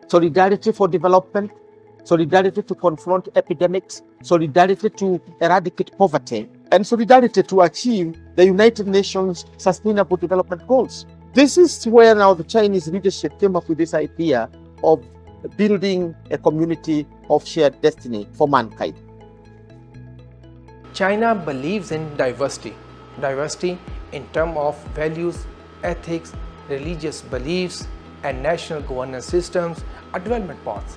solidarity for development, solidarity to confront epidemics, solidarity to eradicate poverty, and solidarity to achieve the United Nations Sustainable Development Goals. This is where now the Chinese leadership came up with this idea of building a community of shared destiny for mankind. China believes in diversity. Diversity in terms of values, ethics, religious beliefs, and national governance systems are development paths.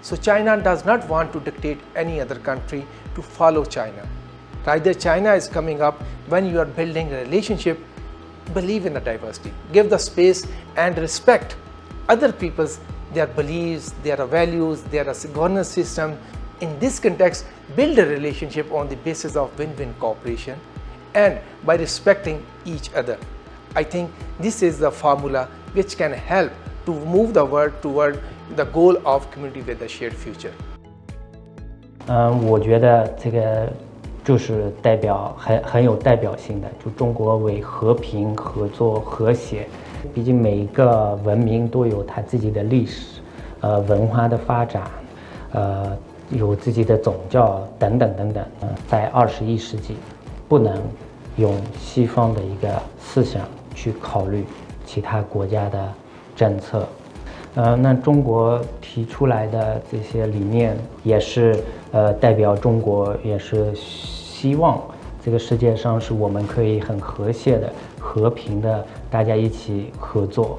So China does not want to dictate any other country to follow China. Rather, China is coming up when you are building a relationship, believe in the diversity, give the space and respect other people's, their beliefs, their values, their governance system. In this context, build a relationship on the basis of win-win cooperation and by respecting each other. I think this is the formula which can help to move the world toward the goal of community with a shared future. 我觉得这个就是代表很有代表性的，就中国为和平、合作、和谐。毕竟每一个文明都有它自己的历史，文化的发展，有自己的宗教等等等等。在21世纪，不能用西方的一个思想去考虑其他国家的政策。那中国提出来的这些理念也是代表中国，也是希望这个世界上是我们可以很和谐的、和平的，大家一起合作。